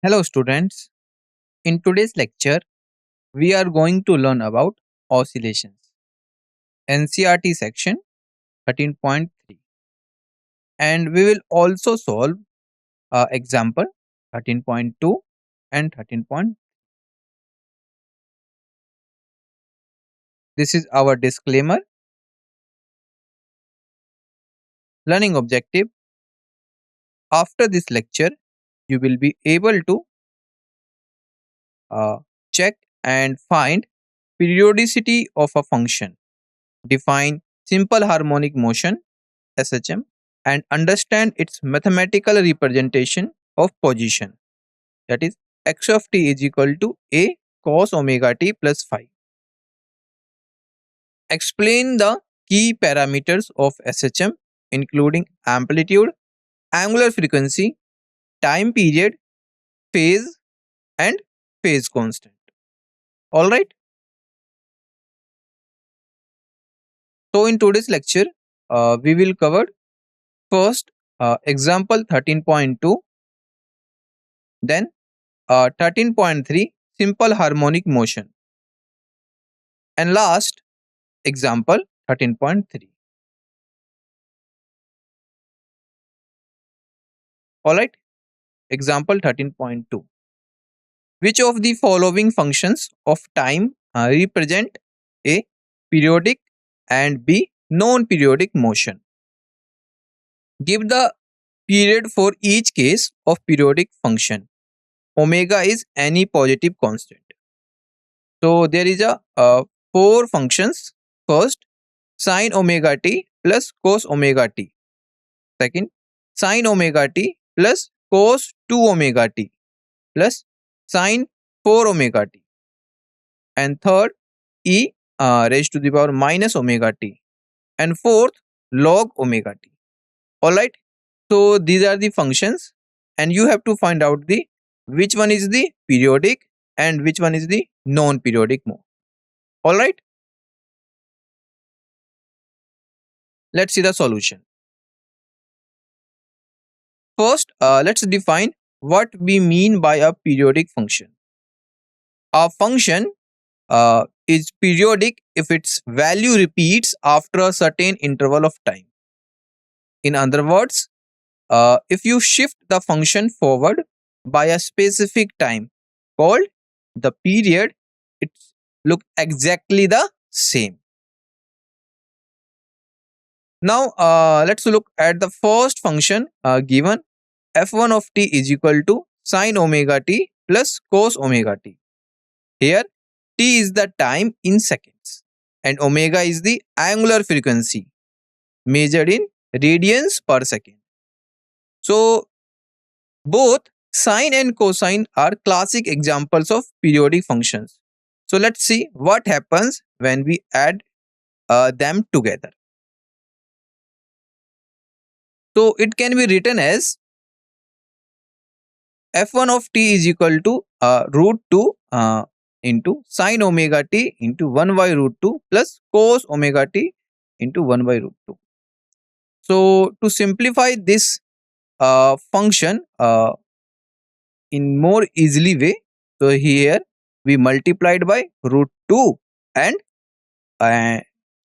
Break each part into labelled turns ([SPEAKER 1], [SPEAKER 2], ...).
[SPEAKER 1] Hello, students. In today's lecture, we are going to learn about oscillations, NCRT section 13.3, and we will also solve example 13.2 and 13. This is our disclaimer. Learning objective. After this lecture, you will be able to uh, check and find periodicity of a function, define simple harmonic motion SHM, and understand its mathematical representation of position. That is, x of t is equal to a cos omega t plus phi. Explain the key parameters of SHM, including amplitude, angular frequency, time period, phase, and phase constant. All right. So in today's lecture, we will cover first example 13.2, then 13.3 simple harmonic motion, and last example 13.3. Alright, example 13.2. Which of the following functions of time represent A. Periodic and B. Non-periodic motion? Give the period for each case of periodic function. Omega is any positive constant. So there is a four functions. First, sine omega t plus cos omega t. Second, sine omega t plus cos 2 omega t plus sine 4 omega t. And third, e raised to the power minus omega t. And fourth, log omega t. Alright. So these are the functions, and you have to find out the which one is the periodic and which one is the non-periodic mode. Alright. Let's see the solution. First, let's define what we mean by a periodic function. A function is periodic if its value repeats after a certain interval of time. In other words, if you shift the function forward by a specific time called the period, it look exactly the same. Now, let's look at the first function given. F1 of t is equal to sine omega t plus cos omega t. Here, t is the time in seconds and omega is the angular frequency measured in radians per second. So, both sine and cosine are classic examples of periodic functions. So, let's see what happens when we add them together. So, it can be written as f1 of t is equal to root 2 into sine omega t into 1 by root 2 plus cos omega t into 1 by root 2. So, to simplify this function in more easily way, so here we multiplied by root 2 and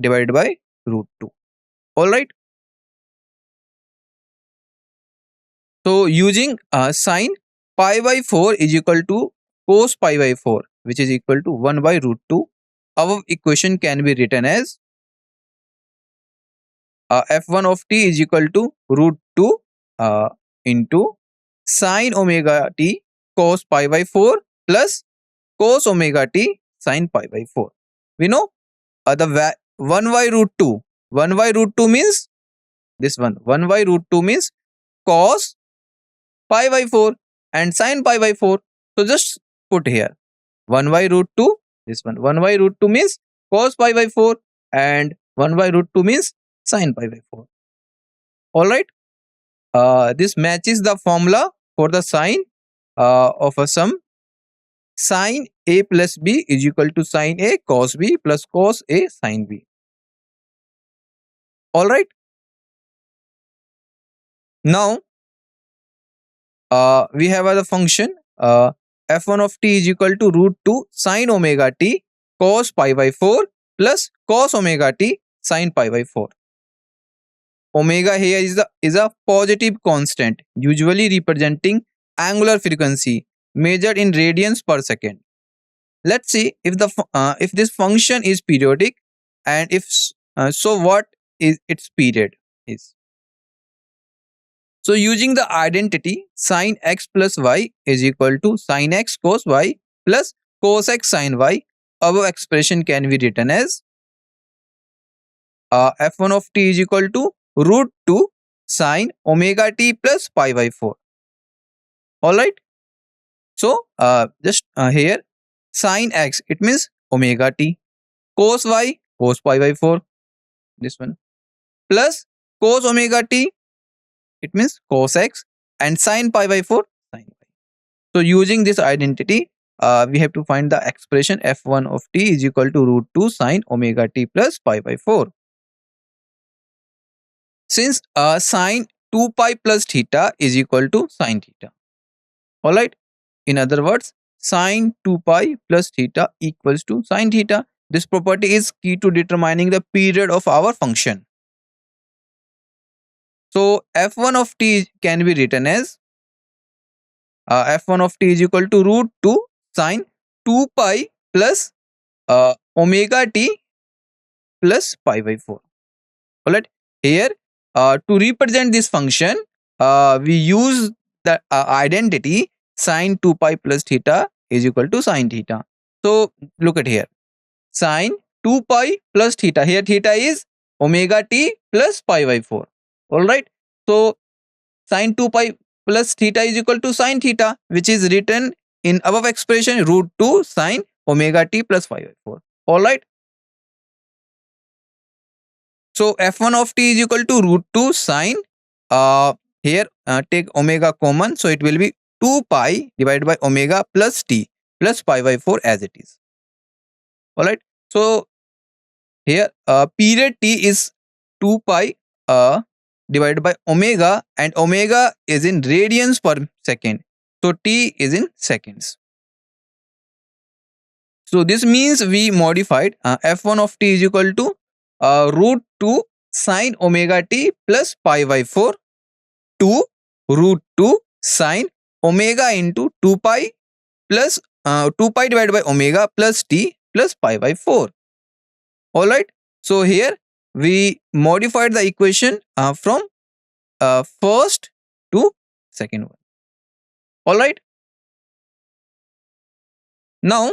[SPEAKER 1] divided by root 2. Alright. So, using sine pi by 4 is equal to cos pi by 4, which is equal to 1 by root 2. Our equation can be written as f1 of t is equal to root 2 into sine omega t cos pi by 4 plus cos omega t sine pi by 4. We know the 1 by root 2. 1 by root 2 means this one. 1 by root 2 means cos pi by 4 and sine pi by 4. So just put here 1 by root 2. This one 1 by root 2 means cos pi by 4 and 1 by root 2 means sine pi by 4. Alright. This matches the formula for the sine of a sum. Sine a plus b is equal to sine a cos b plus cos a sine b. Alright. Now we have the function uh, f1 of t is equal to root 2 sine omega t cos pi by 4 plus cos omega t sine pi by 4. Omega here is a positive constant, usually representing angular frequency measured in radians per second. Let's see if this function is periodic, and so what is its period is. So using the identity sin x plus y is equal to sin x cos y plus cos x sin y, our expression can be written as f1 of t is equal to root 2 sin omega t plus pi by 4. Alright. So just here sin x, it means omega t, cos y cos pi by 4, this one, plus cos omega t, it means cos x, and sin pi by 4 sin pi. So using this identity, we have to find the expression f1 of t is equal to root 2 sin omega t plus pi by 4. Since sin 2 pi plus theta is equal to sin theta. Alright. In other words, sin 2 pi plus theta equals to sin theta. This property is key to determining the period of our function. So f1 of t can be written as f1 of t is equal to root 2 sin 2 pi plus omega t plus pi by 4. Alright. Here, to represent this function, we use the identity sin 2 pi plus theta is equal to sin theta. So look at here, sin 2 pi plus theta. Here theta is omega t plus pi by 4. Alright. So sin 2 pi plus theta is equal to sin theta, which is written in above expression root 2 sin omega t plus pi by 4. Alright. So f1 of t is equal to root 2 sine, here take omega common, so it will be 2 pi divided by omega plus t plus pi by 4 as it is. Alright. So here period t is 2 pi divided by omega, and omega is in radians per second. So t is in seconds. So this means we modified f1 of t is equal to root 2 sine omega t plus pi by 4 to root 2 sine omega into 2 pi plus 2 pi divided by omega plus t plus pi by 4. Alright. So here we modified the equation from first to second one. Alright. Now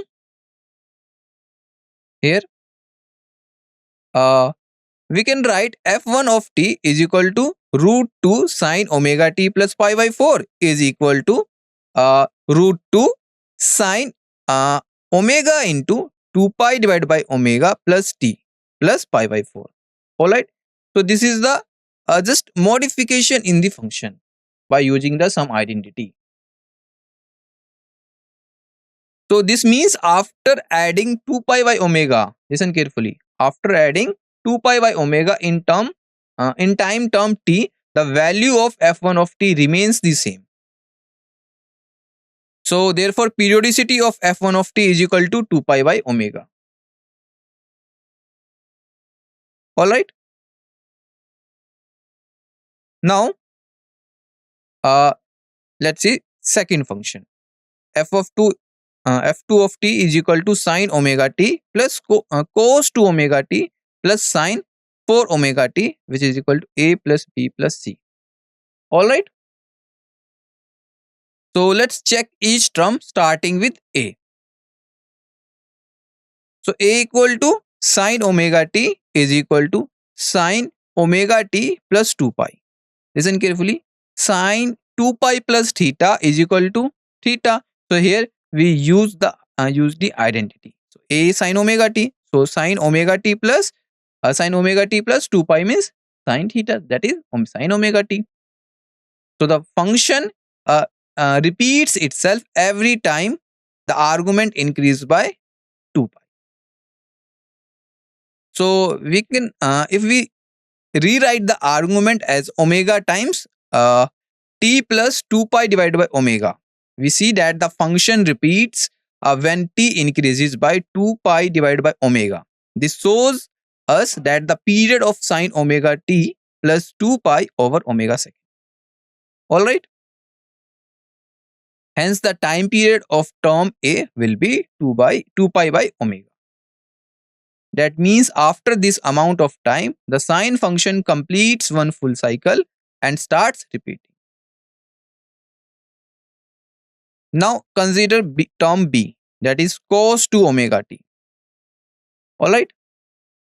[SPEAKER 1] here we can write f1 of t is equal to root 2 sine omega t plus pi by 4 is equal to root 2 sine omega into 2 pi divided by omega plus t plus pi by 4. Alright. So this is the just modification in the function by using the sum identity. So this means after adding 2 pi by omega, listen carefully, after adding 2 pi by omega in time term t, the value of f1 of t remains the same. So therefore periodicity of f1 of t is equal to 2 pi by omega. Alright. Now let's see second function, f2 of t is equal to sine omega t plus cos 2 omega t plus sine 4 omega t, which is equal to a plus b plus c. Alright. So let's check each term starting with a. So a equal to sine omega t is equal to sine omega t plus 2 pi. Listen carefully, sine 2 pi plus theta is equal to theta. So here we use the identity. So a sine omega t. So sine omega t plus 2 pi means sine theta, that is sine omega t. So the function repeats itself every time the argument increases by 2 pi. So we can if we rewrite the argument as omega times t plus 2 pi divided by omega. we see that the function repeats when t increases by 2 pi divided by omega. This shows us that the period of sine omega t plus 2 pi over omega second. All right. Hence, the time period of term A will be 2 pi by omega. That means after this amount of time, the sine function completes one full cycle and starts repeating. Now consider term B, that is cos 2 omega t. Alright.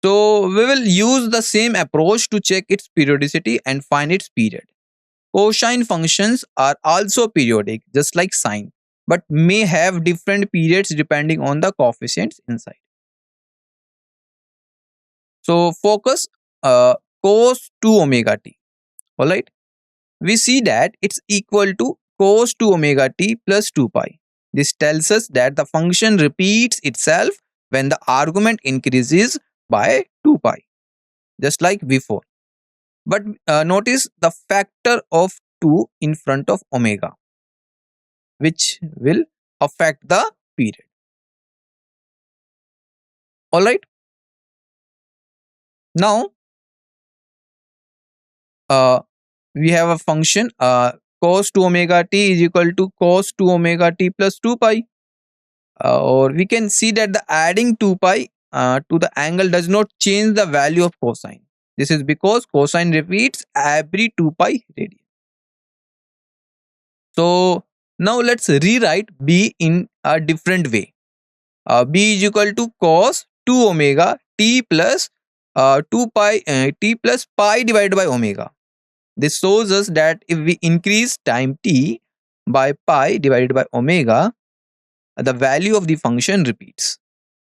[SPEAKER 1] So we will use the same approach to check its periodicity and find its period. Cosine functions are also periodic, just like sine, but may have different periods depending on the coefficients inside. So focus cos 2 omega t. Alright. We see that it's equal to cos 2 omega t plus 2 pi. This tells us that the function repeats itself when the argument increases by 2 pi, just like before. But notice the factor of 2 in front of omega, which will affect the period. Alright. Now, we have a function cos 2 omega t is equal to cos 2 omega t plus 2 pi. Or we can see that the adding 2 pi to the angle does not change the value of cosine. This is because cosine repeats every 2 pi radian. So now let's rewrite b in a different way. B is equal to cos 2 omega t plus 2 pi t plus pi divided by omega. This shows us that if we increase time t by pi divided by omega, the value of the function repeats.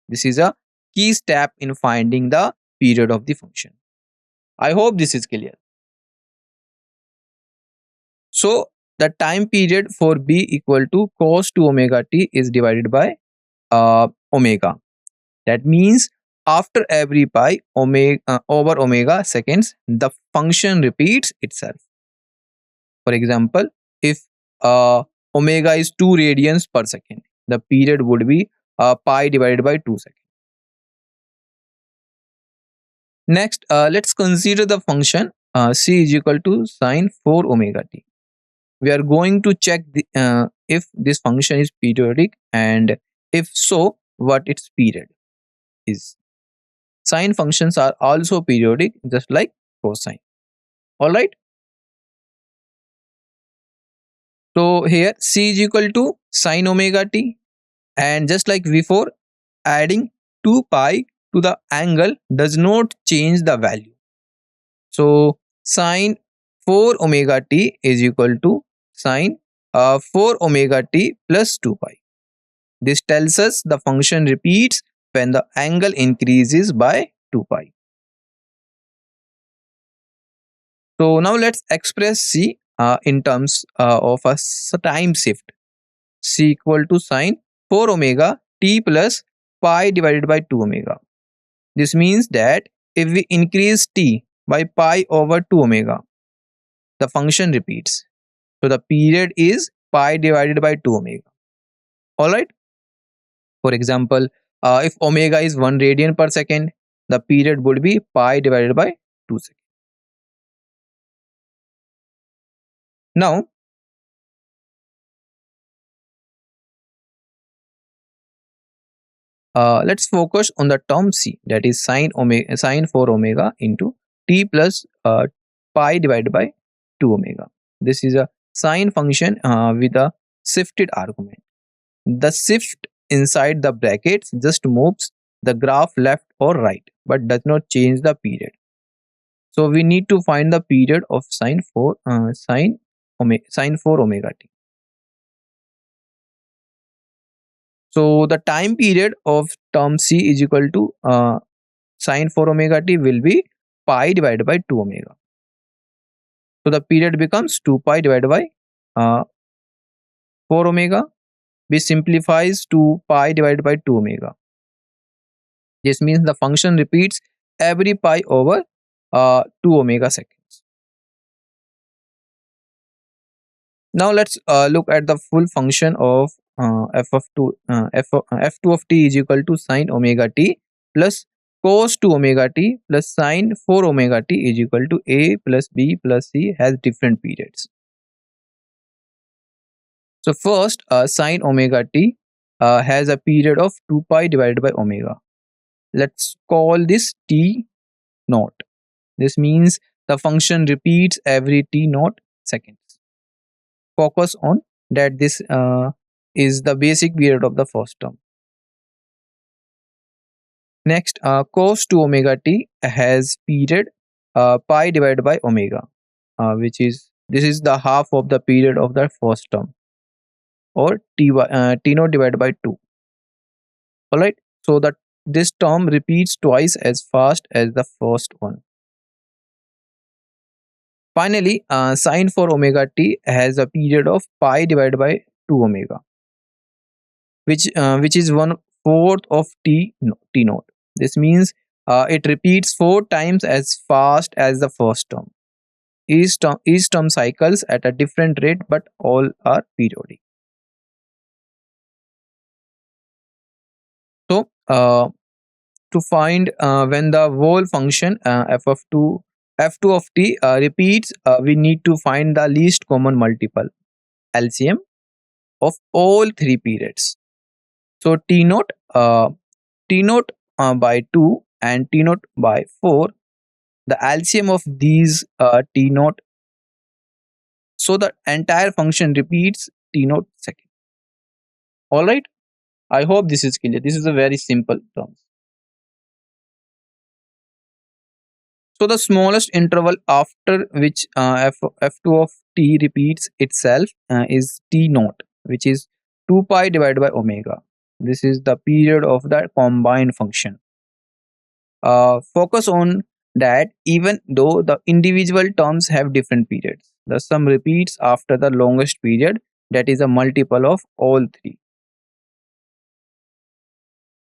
[SPEAKER 1] This is a key step in finding the period of the function. I hope this is clear. So the time period for b equal to cos 2 omega t is divided by omega. That means after every pi over omega seconds, the function repeats itself. For example, if omega is 2 radians per second, the period would be pi divided by 2 seconds. Next, let's consider the function c is equal to sine 4 omega t. We are going to check if this function is periodic, and if so, what its period is. Sine functions are also periodic, just like cosine. Alright. So here c is equal to sine omega t, and just like before, adding 2 pi to the angle does not change the value. So sine 4 omega t is equal to sine 4 omega t plus 2 pi. This tells us the function repeats when the angle increases by 2 pi. So now let's express c in terms of a time shift. C equal to sine 4 omega t plus pi divided by 2 omega. This means that if we increase t by pi over 2 omega, the function repeats. So the period is pi divided by 2 omega. Alright. For example, if omega is 1 radian per second, the period would be pi divided by 2 seconds. Now, let's focus on the term c, that is sine 4 omega into t plus pi divided by 2 omega. This is a sine function with a shifted argument. The shift inside the brackets just moves the graph left or right, but does not change the period. So we need to find the period of sine 4 omega t. So the time period of term c is equal to sine 4 omega t will be pi divided by 2 omega. So the period becomes 2 pi divided by 4 omega, which simplifies to pi divided by 2 omega. This means the function repeats every pi over 2 omega seconds. Now let's look at the full function of f of 2 f2 of t is equal to sine omega t plus cos 2 omega t plus sine 4 omega t is equal to a plus b plus c has different periods. So first, sine omega t has a period of 2 pi divided by omega. Let's call this t naught. This means the function repeats every t naught seconds. Focus on that this is the basic period of the first term. Next, cos 2 omega t has period pi divided by omega, which is this is the half of the period of the first term, or t naught divided by 2. All right. So that this term repeats twice as fast as the first one. Finally, sine for omega t has a period of pi divided by 2 omega, which is 1/4 of t naught. This means it repeats 4 times as fast as the first term. Each term cycles at a different rate, but all are periodic. So, to find when the whole function f2 of t repeats, we need to find the least common multiple LCM of all three periods. So t naught by 2 and t naught by 4, the LCM of these t naught, so the entire function repeats t naught second. All right, I hope this is clear. This is a very simple term. So the smallest interval after which f2 of t repeats itself is t naught, which is 2 pi divided by omega. This is the period of the combined function. Focus on that even though the individual terms have different periods, the sum repeats after the longest period, that is a multiple of all three.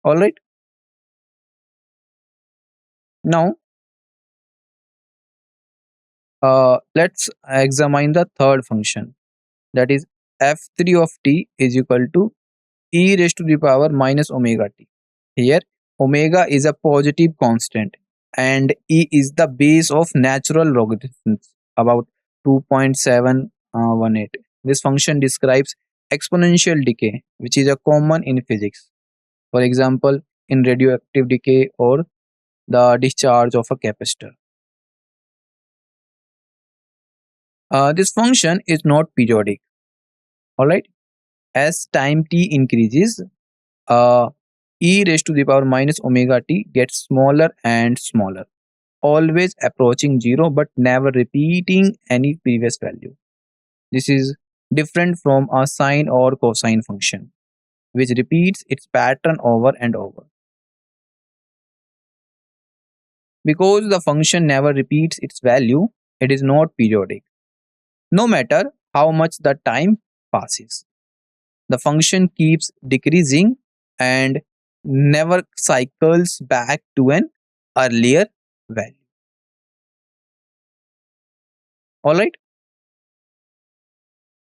[SPEAKER 1] All right. Now, let's examine the third function, that is f3 of t is equal to e raised to the power minus omega t. Here, omega is a positive constant and e is the base of natural logarithms, about 2.718. This function describes exponential decay, which is a common in physics. For example, in radioactive decay or the discharge of a capacitor. This function is not periodic. All right. As time t increases, uh, e raised to the power minus omega t gets smaller and smaller, always approaching 0 but never repeating any previous value. This is different from a sine or cosine function, which repeats its pattern over and over. Because the function never repeats its value, it is not periodic, no matter how much the time passes. The function keeps decreasing and never cycles back to an earlier value. All right.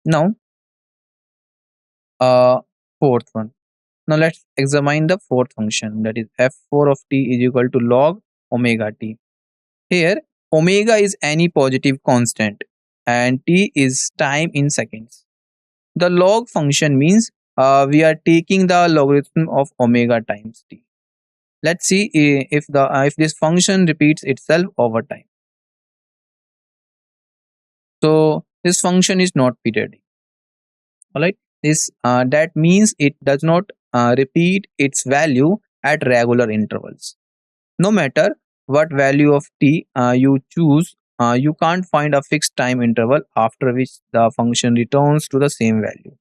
[SPEAKER 1] Now, uh, fourth one. Now let's examine the fourth function, that is f4 of t is equal to log omega t. Here, omega is any positive constant and t is time in seconds. The log function means we are taking the logarithm of omega times t. Let's see if this function repeats itself over time. So this function is not periodic. All right. This that means it does not repeat its value at regular intervals. No matter what value of t you choose, you can't find a fixed time interval after which the function returns to the same value.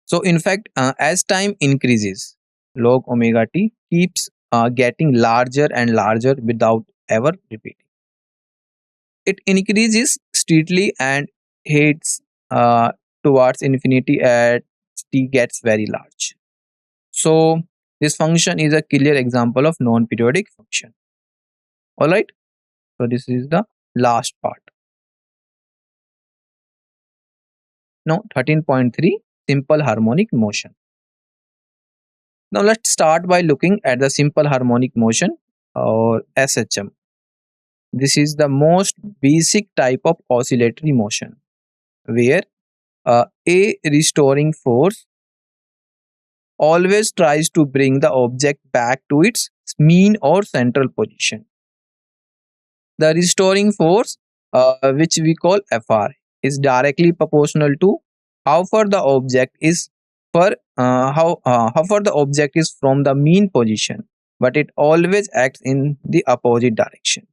[SPEAKER 1] So, in fact, as time increases, log omega t keeps getting larger and larger without ever repeating. It increases steadily and heads towards infinity as t gets very large. So, this function is a clear example of non-periodic function. All right. So, this is the last part. No, 13.3 simple harmonic motion. Now let's start by looking at the simple harmonic motion or SHM. This is the most basic type of oscillatory motion where a restoring force always tries to bring the object back to its mean or central position. The restoring force, which we call Fr, is directly proportional to how far the object is how far the object is from the mean position, but it always acts in the opposite direction.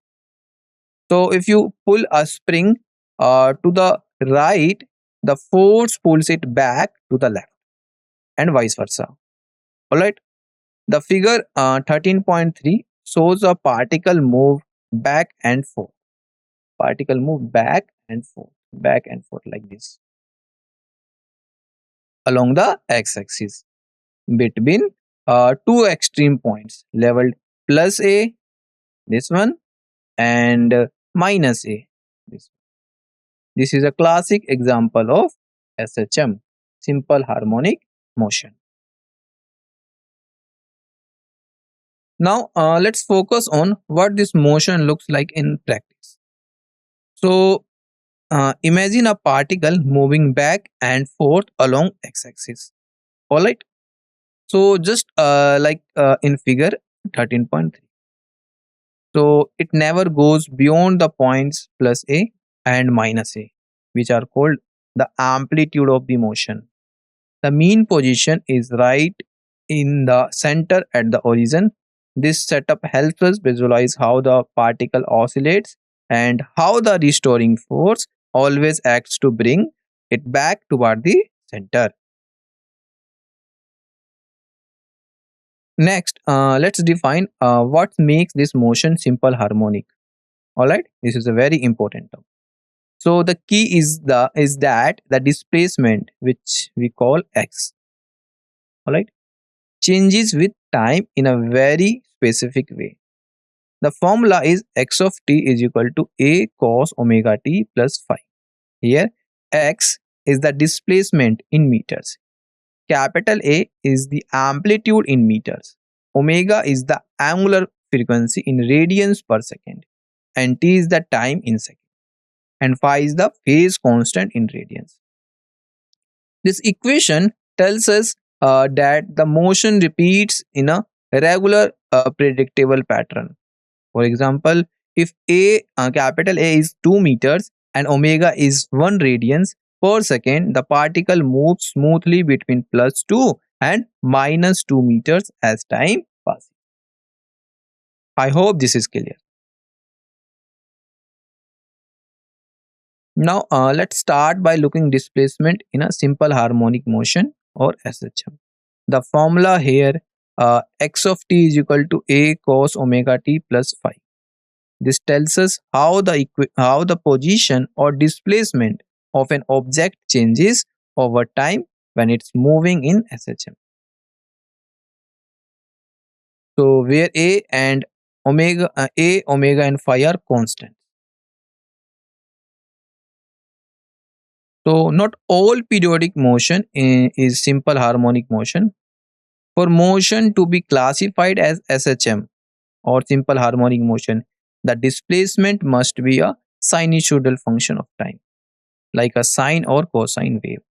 [SPEAKER 1] So if you pull a spring to the right, the force pulls it back to the left, and vice versa. All right. The figure 13.3 shows a particle move back and forth. Particle move back and forth like this along the x-axis between two extreme points labeled plus a, this one, and minus a. This is a classic example of SHM, simple harmonic motion. Now let's focus on what this motion looks like in practice. So imagine a particle moving back and forth along x-axis. All right. So just in figure 13.3. So it never goes beyond the points plus a and minus a, which are called the amplitude of the motion. The mean position is right in the center at the origin. This setup helps us visualize how the particle oscillates and how the restoring force always acts to bring it back toward the center. Next, let's define what makes this motion simple harmonic. All right, this is a very important term. So the key is that the displacement, which we call x, all right, changes with time in a very specific way. The formula is x of t is equal to a cos omega t plus phi. Here, x is the displacement in meters. Capital A is the amplitude in meters. Omega is the angular frequency in radians per second. And t is the time in seconds. And phi is the phase constant in radians. This equation tells us that the motion repeats in a regular predictable pattern. For example, if capital A is 2 meters and omega is 1 radians per second, the particle moves smoothly between plus 2 and minus 2 meters as time passes. I hope this is clear. Now let's start by looking displacement in a simple harmonic motion or SHM. The formula here, x of t is equal to a cos omega t plus phi. This tells us how the position or displacement of an object changes over time when it's moving in SHM. So where a, omega and phi are constant. So not all periodic motion is simple harmonic motion. For motion to be classified as SHM or simple harmonic motion, the displacement must be a sinusoidal function of time, like a sine or cosine wave.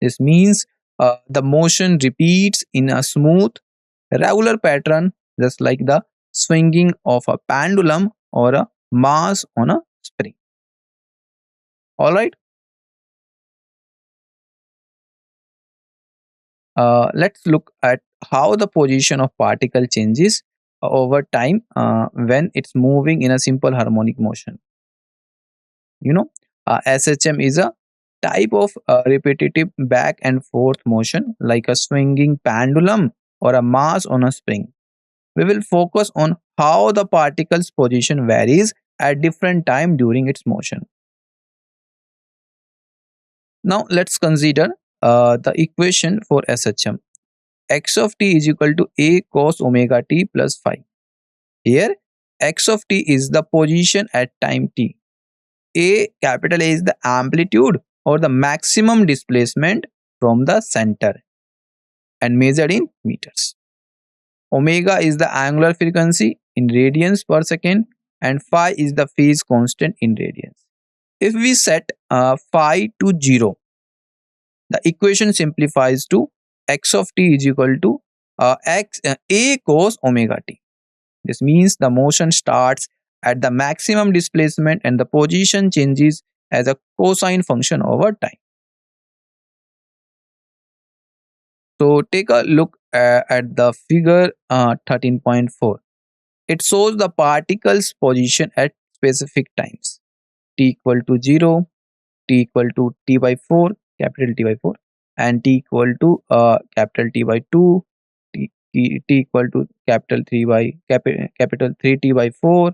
[SPEAKER 1] This means the motion repeats in a smooth, regular pattern, just like the swinging of a pendulum or a mass on a spring. All right. Let's look at how the position of particle changes over time when it's moving in a simple harmonic motion. SHM is a type of repetitive back and forth motion like a swinging pendulum or a mass on a spring. We will focus on how the particle's position varies at different time during its motion. Now let's consider the equation for SHM. X of t is equal to a cos omega t plus phi. Here, x of t is the position at time t. Capital A is the amplitude or the maximum displacement from the center and measured in meters. Omega is the angular frequency in radians per second and phi is the phase constant in radians. If we set phi to 0, the equation simplifies to x of t is equal to a cos omega t. This means the motion starts at the maximum displacement and the position changes as a cosine function over time. So take a look at the figure 13.4. It shows the particle's position at specific times. T equal to 0, t equal to t by 4, capital T by 4, and t equal to capital T by 2, t equal to capital 3 by capital 3t by 4,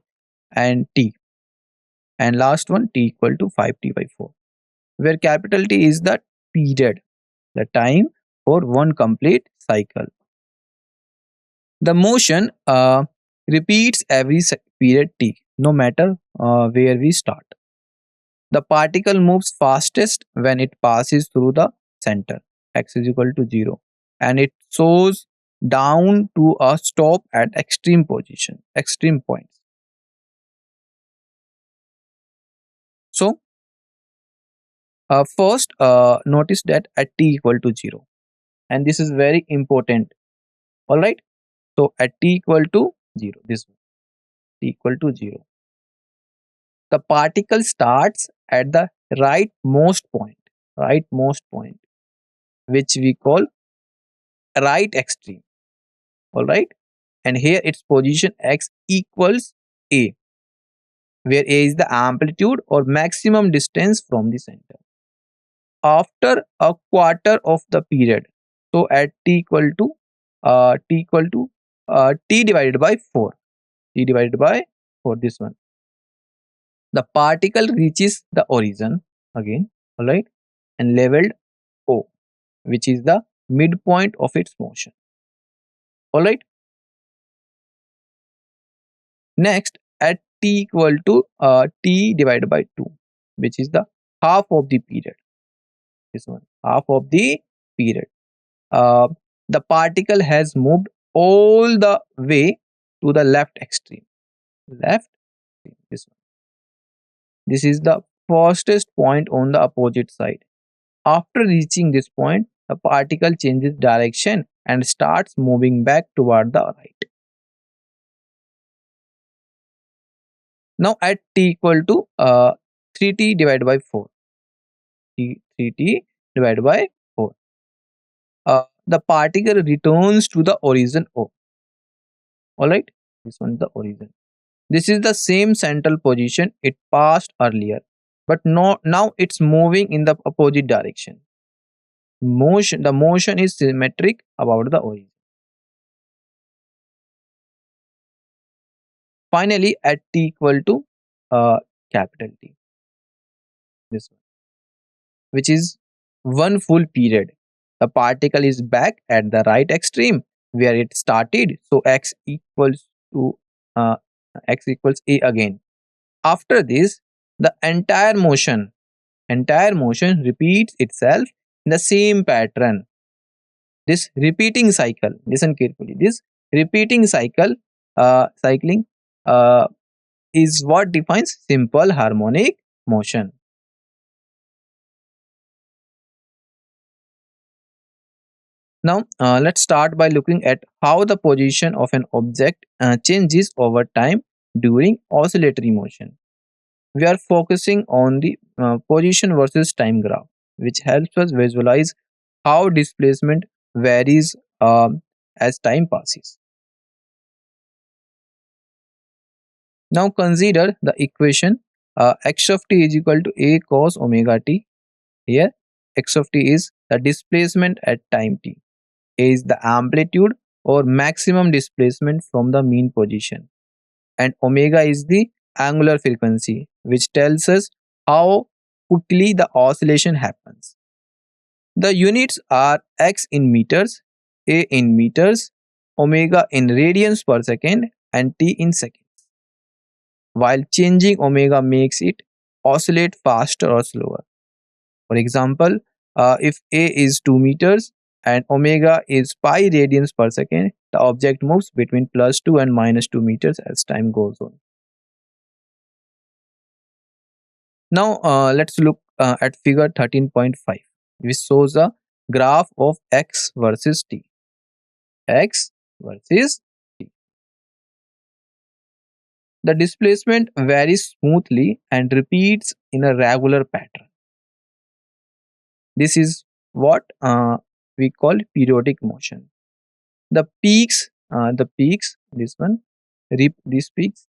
[SPEAKER 1] and t. And last one, t equal to 5t by 4, where capital T is the period, the time for one complete cycle. The motion repeats every period t, no matter where we start. The particle moves fastest when it passes through the center, x is equal to 0, and it slows down to a stop at extreme points. So, first notice that at t equal to 0, and this is very important. All right. So at t equal to 0, this one, t equal to 0, the particle starts at the rightmost point, which we call right extreme. All right. And here its position x equals a, where a is the amplitude or maximum distance from the center. After a quarter of the period, so at t equal to t divided by 4, this one, the particle reaches the origin again, all right, and leveled O, which is the midpoint of its motion. All right. Next, at t equal to t divided by 2, which is the half of the period. This one, half of the period. The particle has moved all the way to the left extreme. This one. This is the fastest point on the opposite side. After reaching this point, the particle changes direction and starts moving back toward the right. Now at t equal to 3t divided by 4. 3t divided by 4. The particle returns to the origin O. Alright, this one is the origin. This is the same central position it passed earlier, but now it's moving in the opposite direction. The motion is symmetric about the origin. Finally, at t equal to capital T, this one, which is one full period, the particle is back at the right extreme where it started. So x equals a again. After this, the entire motion repeats itself in the same pattern. This repeating cycle, listen carefully, this repeating cycling is what defines simple harmonic motion. Now, let's start by looking at how the position of an object changes over time during oscillatory motion. We are focusing on the position versus time graph, which helps us visualize how displacement varies as time passes. Now consider the equation x of t is equal to a cos omega t. Here x of t is the displacement at time t. A is the amplitude or maximum displacement from the mean position, and omega is the angular frequency, which tells us how quickly the oscillation happens. The units are x in meters, a in meters, omega in radians per second, and t in seconds. While changing omega makes it oscillate faster or slower. For example, if a is 2 meters and omega is pi radians per second, the object moves between plus 2 and minus 2 meters as time goes on. Now let's look at figure 13.5, which shows a graph of x versus t. X versus t. The displacement varies smoothly and repeats in a regular pattern. This is what we call periodic motion. The peaks, this one, these peaks,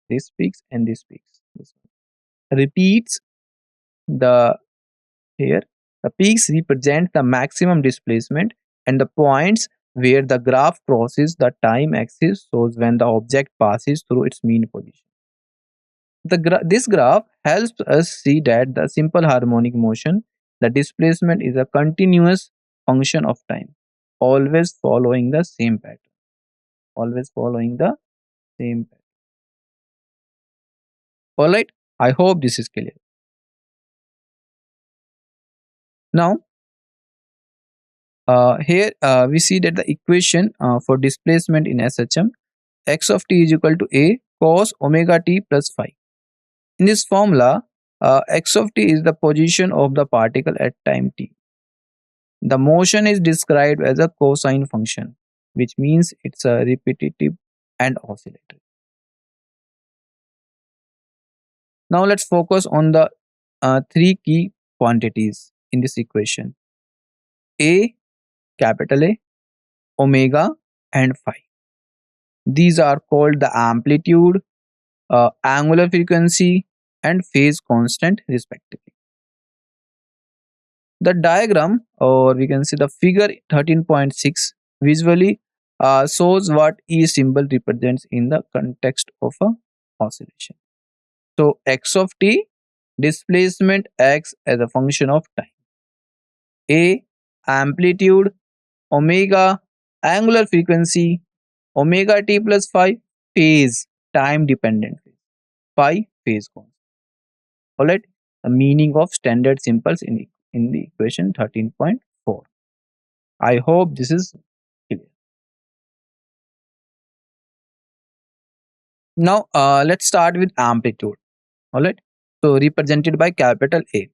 [SPEAKER 1] and these peaks. This one repeats the here. The peaks represent the maximum displacement, and the points where the graph crosses the time axis shows when the object passes through its mean position. This graph helps us see that the simple harmonic motion, the displacement is a continuous function of time, always following the same pattern. Always following the same pattern. Alright, I hope this is clear. Now, here we see that the equation for displacement in SHM, x of t is equal to a cos omega t plus phi. In this formula, x of t is the position of the particle at time t. The motion is described as a cosine function, which means it's a repetitive and oscillatory. Now let's focus on the three key quantities in this equation: a, capital A, omega, and phi. These are called the amplitude, angular frequency, and phase constant respectively. The diagram, or we can see the figure 13.6, visually shows what each symbol represents in the context of a oscillation. So x of t, displacement x as a function of time. A, amplitude, omega, angular frequency, omega t plus phi, phase, time dependent phase, phi, phase constant. Alright, the meaning of standard symbols in the equation 13.4. I hope this is clear. Now let's start with amplitude. Alright, so represented by capital A.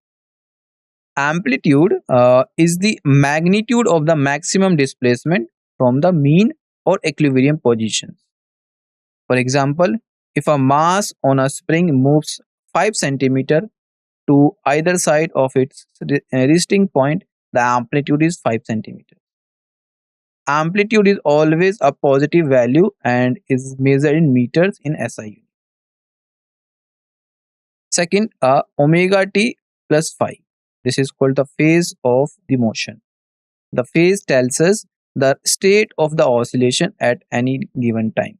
[SPEAKER 1] Amplitude is the magnitude of the maximum displacement from the mean or equilibrium positions. For example, if a mass on a spring moves 5 cm to either side of its resting point, the amplitude is 5 cm. Amplitude is always a positive value and is measured in meters in SI unit. Second, omega t plus phi. This is called the phase of the motion. The phase tells us the state of the oscillation at any given time.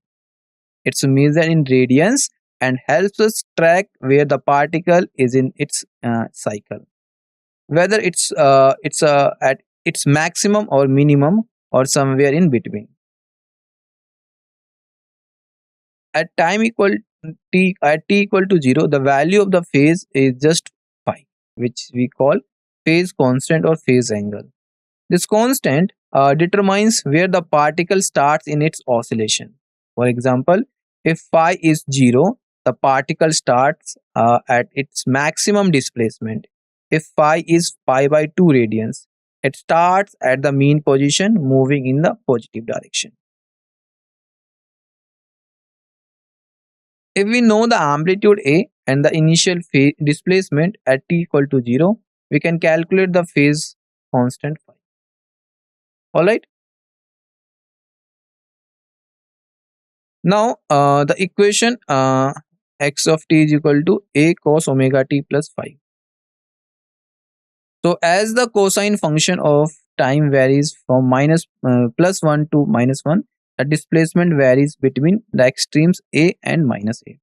[SPEAKER 1] It's measured in radians and helps us track where the particle is in its cycle, whether it's at its maximum or minimum or somewhere in between. At time equal t equal to 0, the value of the phase is just phi, which we call phase constant or phase angle. This constant determines where the particle starts in its oscillation. For example, if phi is 0, the particle starts at its maximum displacement. If phi is pi by 2 radians, it starts at the mean position moving in the positive direction. If we know the amplitude A and the initial phase displacement at t equal to 0, we can calculate the phase constant phi. Alright. Now the equation x of t is equal to a cos omega t plus phi. So as the cosine function of time varies from plus 1 to minus 1, the displacement varies between the extremes a and minus a.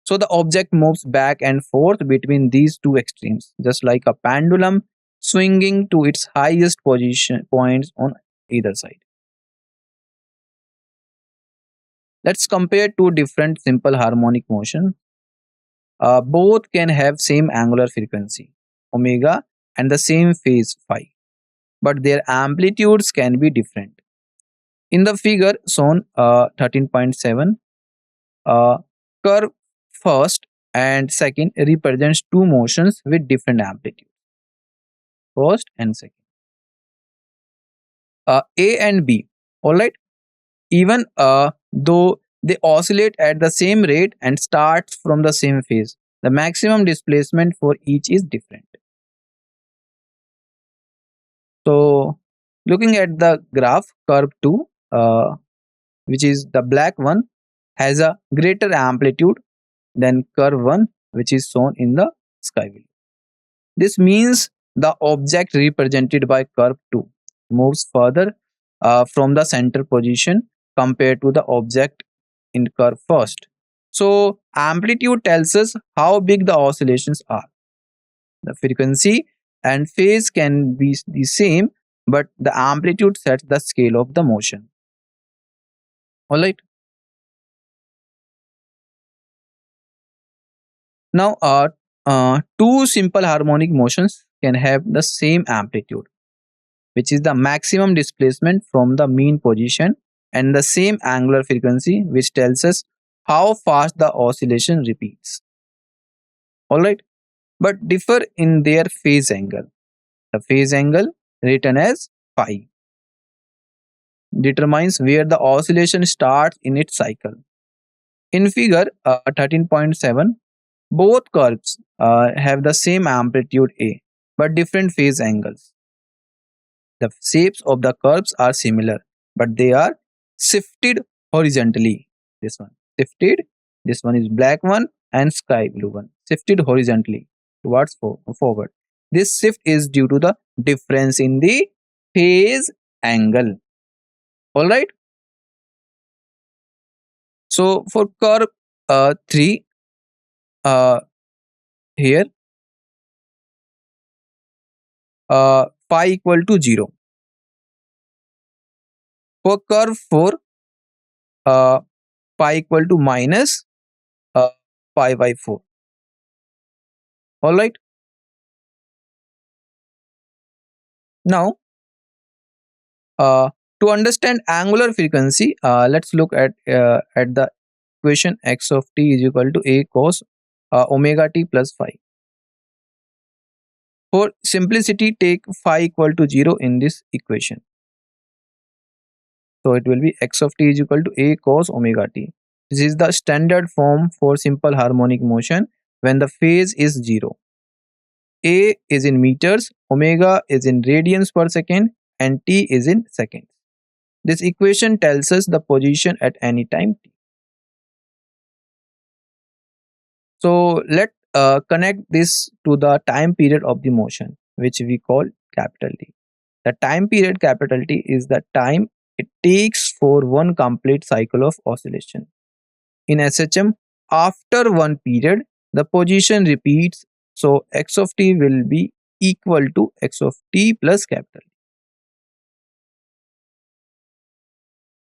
[SPEAKER 1] So the object moves back and forth between these two extremes, just like a pendulum swinging to its highest position points on either side. Let's compare two different simple harmonic motion. Both can have same angular frequency, omega, and the same phase phi, but their amplitudes can be different. In the figure shown 13.7, uh, curve first and second represents two motions with different amplitude, first and second. A and B, all right, even though they oscillate at the same rate and starts from the same phase, the maximum displacement for each is different. So looking at the graph, curve 2, which is the black one, has a greater amplitude than curve 1, which is shown in the sky below. This means the object represented by curve 2 moves further from the center position compared to the object in curve first. So amplitude tells us how big the oscillations are. The frequency and phase can be the same, but the amplitude sets the scale of the motion. Alright. Now, two simple harmonic motions can have the same amplitude, which is the maximum displacement from the mean position, and the same angular frequency, which tells us how fast the oscillation repeats. Alright, but differ in their phase angle. The phase angle, written as phi, determines where the oscillation starts in its cycle. In figure 13.7, both curves have the same amplitude A, but different phase angles. The shapes of the curves are similar, but they are shifted horizontally. This one shifted, this one is black one and sky blue one, shifted horizontally towards forward. This shift is due to the difference in the phase angle. All right. So for curve 3, here phi equal to 0. For curve 4, pi equal to minus pi by 4. All right. Now, to understand angular frequency, let's look at the equation x of t is equal to a cos omega t plus phi. For simplicity, take phi equal to 0 in this equation. So it will be x of t is equal to a cos omega t. This is the standard form for simple harmonic motion when the phase is 0. A is in meters, omega is in radians per second, and t is in seconds. This equation tells us the position at any time t. So let's connect this to the time period of the motion, which we call capital T. The time period capital T is the time it takes for one complete cycle of oscillation. In SHM, after one period, the position repeats, so x of t will be equal to x of t plus capital T.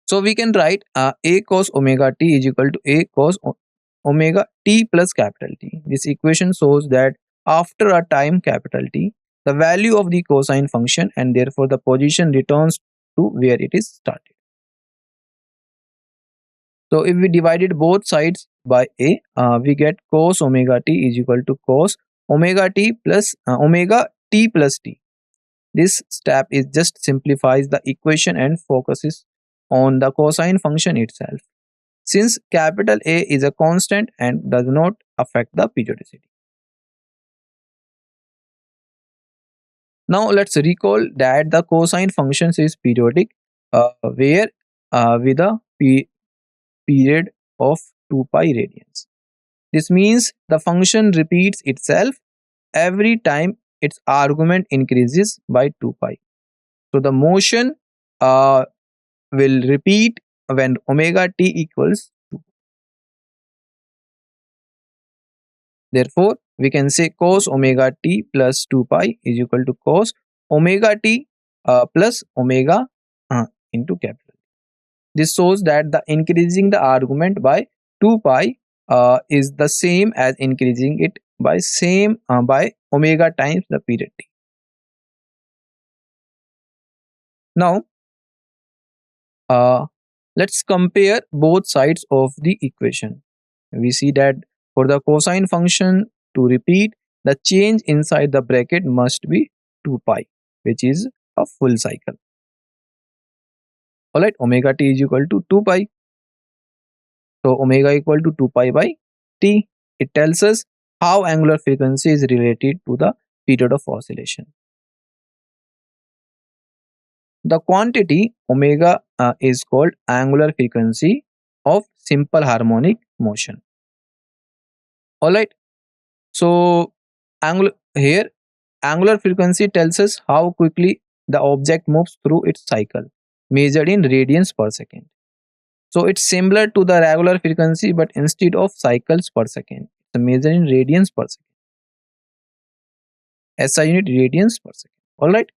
[SPEAKER 1] So we can write a cos omega t is equal to a cos omega t plus capital T. This equation shows that after a time capital T, the value of the cosine function and therefore the position returns to where it is started. So if we divided both sides by a, we get cos omega t is equal to cos omega t plus omega t plus t. This step is just simplifies the equation and focuses on the cosine function itself, since capital A is a constant and does not affect the periodicity. Now let's recall that the cosine function is periodic, where with a period of 2 pi radians. This means the function repeats itself every time its argument increases by 2 pi. So the motion will repeat when omega t equals 2. Therefore, we can say cos omega t plus 2 pi is equal to cos omega t plus omega into capital. This shows that the increasing the argument by 2 pi is the same as increasing it by by omega times the period t. Now, uh, let's compare both sides of the equation. We see that for the cosine function to repeat, the change inside the bracket must be 2 pi, which is a full cycle. Alright, omega t is equal to 2 pi. So omega equal to 2 pi by t. It tells us how angular frequency is related to the period of oscillation. The quantity omega is called angular frequency of simple harmonic motion. Alright, so here angular frequency tells us how quickly the object moves through its cycle, measured in radians per second. So it's similar to the regular frequency, but instead of cycles per second, it's measured in radians per second. SI unit radians per second. Alright,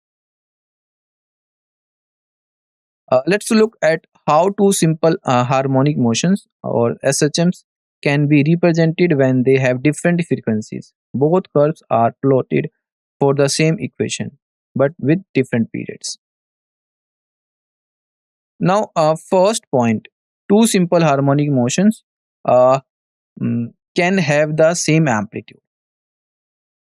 [SPEAKER 1] let's look at how two simple harmonic motions or SHMs can be represented when they have different frequencies. Both curves are plotted for the same equation, but with different periods. Now, first point, two simple harmonic motions uh, can have the same amplitude,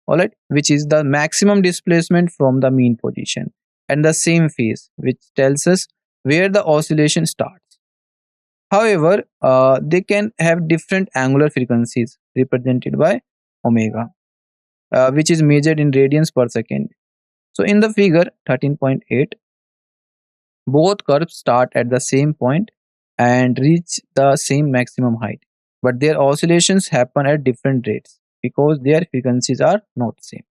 [SPEAKER 1] all right, which is the maximum displacement from the mean position, and the same phase, which tells us where the oscillation starts. However, they can have different angular frequencies represented by omega, which is measured in radians per second. So, in the figure 13.8, both curves start at the same point and reach the same maximum height, but their oscillations happen at different rates because their frequencies are not same.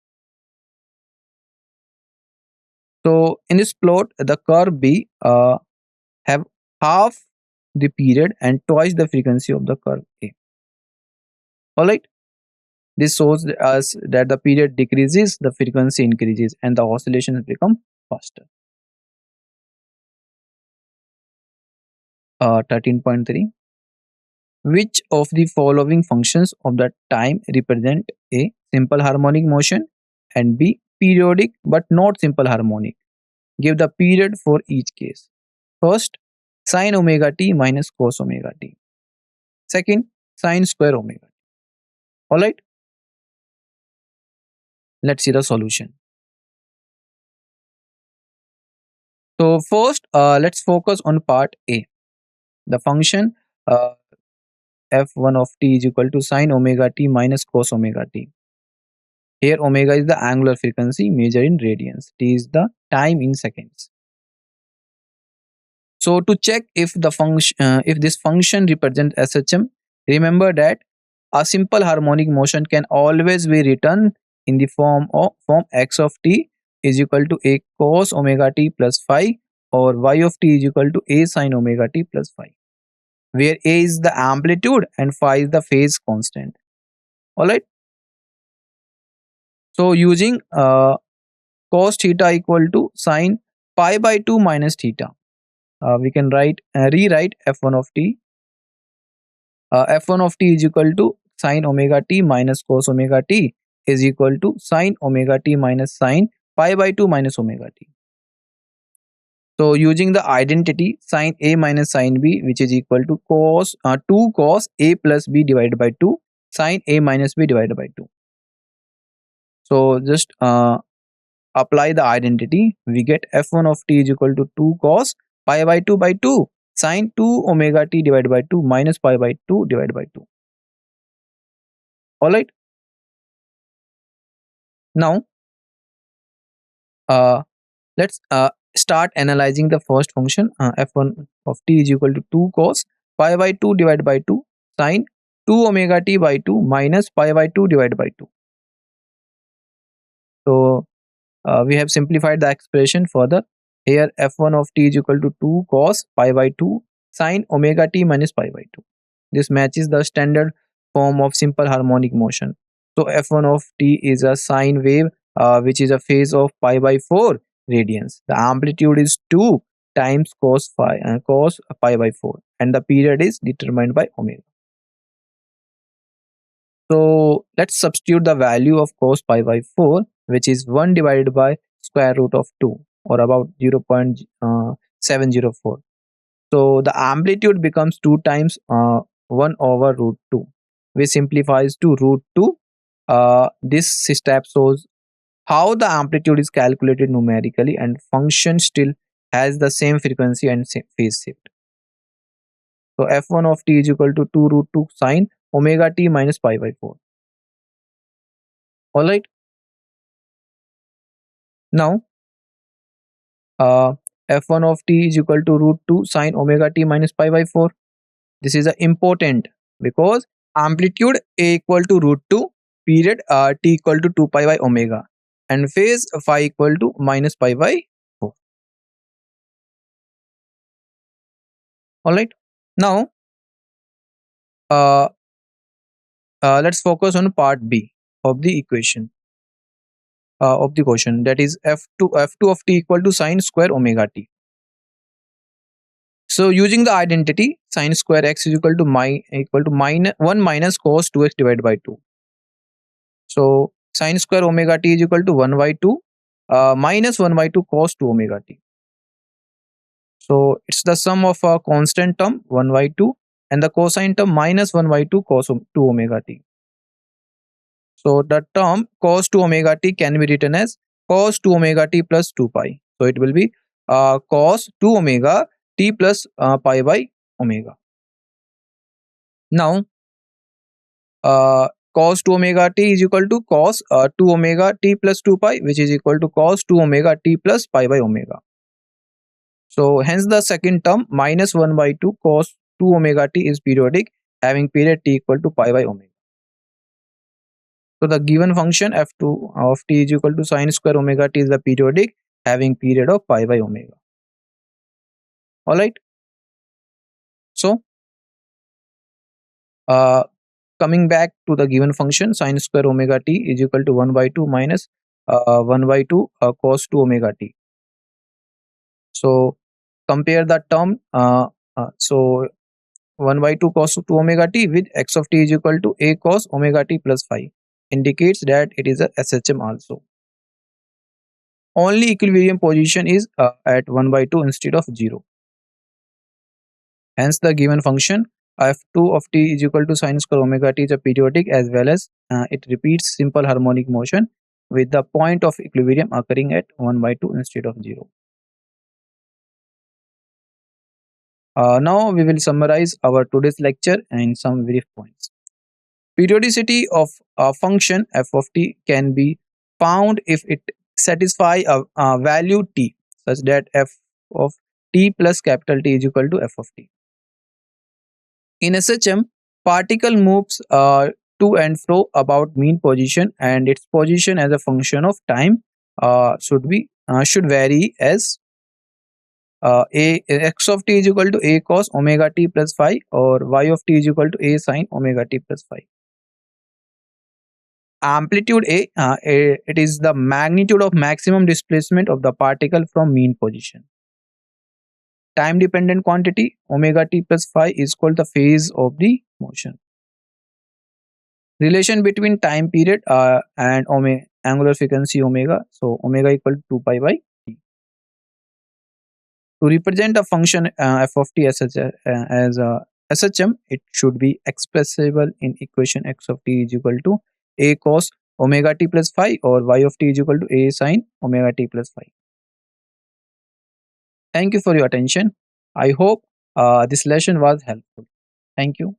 [SPEAKER 1] So in this plot, the curve B have half the period and twice the frequency of the curve A. Alright, this shows us that the period decreases, the frequency increases, and the oscillations become faster. 13.3. Which of the following functions of the time represent A. Simple harmonic motion and B. Periodic but not simple harmonic? Give the period for each case. First, sine omega t minus cos omega t. Second, sine square omega. Alright, let's see the solution. So first, let's focus on part A. The function uh, f1 of t is equal to sine omega t minus cos omega t. Here omega is the angular frequency measured in radians. T is the time in seconds. So to check if the function, if this function represents SHM, remember that a simple harmonic motion can always be written in the form x of t is equal to a cos omega t plus phi, or y of t is equal to a sin omega t plus phi, where a is the amplitude and phi is the phase constant. All right. So using cos theta equal to sine pi by 2 minus theta, we can rewrite f1 of t. F1 of t is equal to sine omega t minus cos omega t is equal to sine omega t minus sine pi by 2 minus omega t. So using the identity sine a minus sine b, which is equal to 2 cos a plus b divided by 2 sine a minus b divided by 2. So just apply the identity, we get f1 of t is equal to 2 cos pi by 2 by 2 sine 2 omega t divided by 2 minus pi by 2 divided by 2. Alright. Now, let's start analyzing the first function. F1 of t is equal to 2 cos pi by 2 divided by 2 sine 2 omega t by 2 minus pi by 2 divided by 2. So we have simplified the expression further. Here f1 of t is equal to 2 cos pi by 2 sine omega t minus pi by 2. This matches the standard form of simple harmonic motion. So f1 of t is a sine wave which is a phase of pi by 4 radians. The amplitude is 2 times cos pi by 4, and the period is determined by omega. So let's substitute the value of cos pi by 4, which is 1 divided by square root of 2. or about 0.704. So the amplitude becomes 2 times 1 over root 2, which simplifies to root 2. This step shows how the amplitude is calculated numerically and function still has the same frequency and phase shift. So f1 of t is equal to 2 root 2 sine omega t minus pi by 4. All right. Now uh, f1 of t is equal to root 2 sine omega t minus pi by 4. This is important because amplitude a equal to root 2, period t equal to 2 pi by omega, and phase phi equal to minus pi by 4. All right. Now uh, let's focus on part B of the equation of the question, that is f2 of t equal to sine square omega t. So using the identity sine square x is equal to minus 1 minus cos 2x divided by 2. So sine square omega t is equal to 1 by 2 minus 1 by 2 cos 2 omega t. So it's the sum of a constant term 1 by 2 and the cosine term minus 1 by 2 cos 2 omega t. So the term cos 2 omega t can be written as cos 2 omega t plus 2 pi. So it will be cos 2 omega t plus pi by omega. Now cos 2 omega t is equal to cos 2 omega t plus 2 pi, which is equal to cos 2 omega t plus pi by omega. So hence the second term minus 1 by 2 cos 2 omega t is periodic, having period t equal to pi by omega. So the given function f2 of t is equal to sine square omega t is the periodic, having period of pi by omega. All right. So coming back to the given function, sine square omega t is equal to 1 by 2 minus 1 by 2 cos 2 omega t. So compare the term. So 1 by 2 cos 2 omega t with x of t is equal to a cos omega t plus phi, indicates that it is a SHM also. Only equilibrium position is at 1 by 2 instead of 0. Hence the given function f2 of t is equal to sine square omega t is a periodic, as well as it repeats simple harmonic motion with the point of equilibrium occurring at 1 by 2 instead of 0. Now we will summarize our today's lecture in some brief points. Periodicity of a function f of t can be found if it satisfies a value t such that f of t plus capital T is equal to f of t. In SHM, particle moves to and fro about mean position, and its position as a function of time should vary as a x of t is equal to a cos omega t plus phi, or y of t is equal to a sin omega t plus phi. Amplitude it is the magnitude of maximum displacement of the particle from mean position. Time dependent quantity omega t plus phi is called the phase of the motion. Relation between time period and angular frequency omega. So omega equal to 2 pi by t. To represent a function f of t as a SHM, it should be expressible in equation x of t is equal to a cos omega t plus phi, or y of t is equal to a sin omega t plus phi. Thank you for your attention. I hope this lesson was helpful. Thank you.